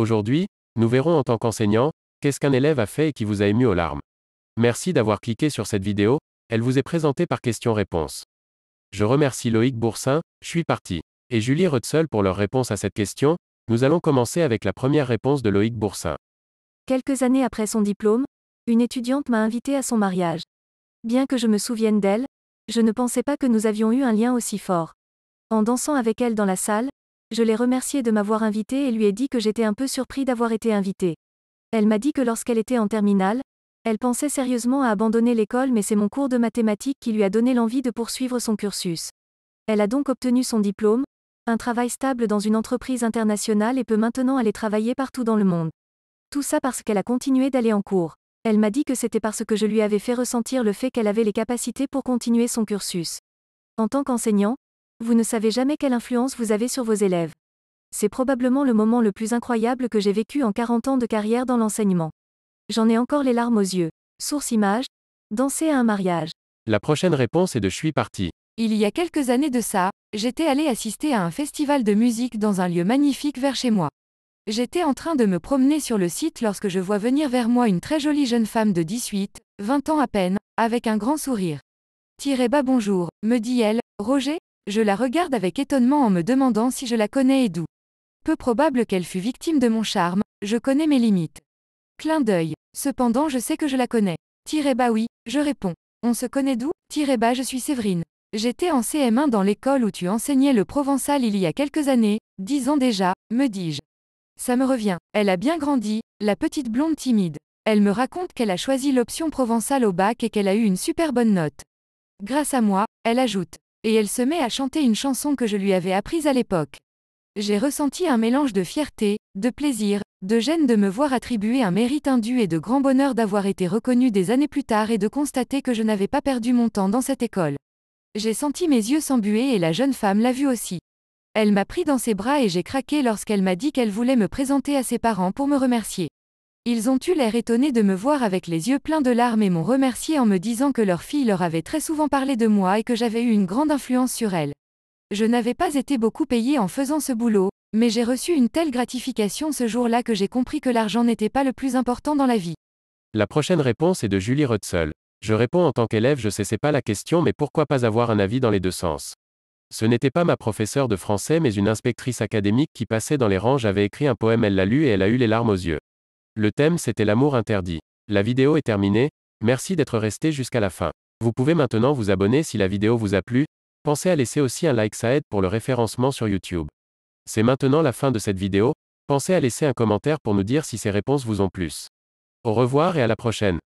Aujourd'hui, nous verrons en tant qu'enseignant, qu'est-ce qu'un élève a fait et qui vous a ému aux larmes. Merci d'avoir cliqué sur cette vidéo, elle vous est présentée par questions-réponses. Je remercie Loïc Boursin, Je suis parti, et Julie Rutzel pour leur réponse à cette question. Nous allons commencer avec la première réponse de Loïc Boursin. Quelques années après son diplôme, une étudiante m'a invitée à son mariage. Bien que je me souvienne d'elle, je ne pensais pas que nous avions eu un lien aussi fort. En dansant avec elle dans la salle, je l'ai remerciée de m'avoir invitée et lui ai dit que j'étais un peu surpris d'avoir été invitée. Elle m'a dit que lorsqu'elle était en terminale, elle pensait sérieusement à abandonner l'école, mais c'est mon cours de mathématiques qui lui a donné l'envie de poursuivre son cursus. Elle a donc obtenu son diplôme, un travail stable dans une entreprise internationale et peut maintenant aller travailler partout dans le monde. Tout ça parce qu'elle a continué d'aller en cours. Elle m'a dit que c'était parce que je lui avais fait ressentir le fait qu'elle avait les capacités pour continuer son cursus. En tant qu'enseignant, vous ne savez jamais quelle influence vous avez sur vos élèves. C'est probablement le moment le plus incroyable que j'ai vécu en 40 ans de carrière dans l'enseignement. J'en ai encore les larmes aux yeux. Source image, danser à un mariage. La prochaine réponse est de Je suis parti. Il y a quelques années de ça, j'étais allée assister à un festival de musique dans un lieu magnifique vers chez moi. J'étais en train de me promener sur le site lorsque je vois venir vers moi une très jolie jeune femme de 18, 20 ans à peine, avec un grand sourire. Tirez bas bonjour, me dit-elle, Roger. Je la regarde avec étonnement en me demandant si je la connais et d'où. Peu probable qu'elle fût victime de mon charme, je connais mes limites. Clin d'œil. Cependant je sais que je la connais. Tirez bas oui, je réponds. On se connaît d'où? Tirez bas je suis Séverine. J'étais en CM1 dans l'école où tu enseignais le provençal il y a quelques années, 10 ans déjà, me dis-je. Ça me revient. Elle a bien grandi, la petite blonde timide. Elle me raconte qu'elle a choisi l'option provençale au bac et qu'elle a eu une super bonne note. Grâce à moi, elle ajoute. Et elle se met à chanter une chanson que je lui avais apprise à l'époque. J'ai ressenti un mélange de fierté, de plaisir, de gêne de me voir attribuer un mérite indu et de grand bonheur d'avoir été reconnue des années plus tard et de constater que je n'avais pas perdu mon temps dans cette école. J'ai senti mes yeux s'embuer et la jeune femme l'a vu aussi. Elle m'a pris dans ses bras et j'ai craqué lorsqu'elle m'a dit qu'elle voulait me présenter à ses parents pour me remercier. Ils ont eu l'air étonnés de me voir avec les yeux pleins de larmes et m'ont remercié en me disant que leur fille leur avait très souvent parlé de moi et que j'avais eu une grande influence sur elle. Je n'avais pas été beaucoup payée en faisant ce boulot, mais j'ai reçu une telle gratification ce jour-là que j'ai compris que l'argent n'était pas le plus important dans la vie. La prochaine réponse est de Julie Rutzel. Je réponds en tant qu'élève, je sais c'est pas la question, mais pourquoi pas avoir un avis dans les deux sens. Ce n'était pas ma professeure de français mais une inspectrice académique qui passait dans les rangs, j'avais écrit un poème, elle l'a lu et elle a eu les larmes aux yeux. Le thème c'était l'amour interdit. La vidéo est terminée, merci d'être resté jusqu'à la fin. Vous pouvez maintenant vous abonner si la vidéo vous a plu, pensez à laisser aussi un like, ça aide pour le référencement sur YouTube. C'est maintenant la fin de cette vidéo, pensez à laisser un commentaire pour nous dire si ces réponses vous ont plu. Au revoir et à la prochaine.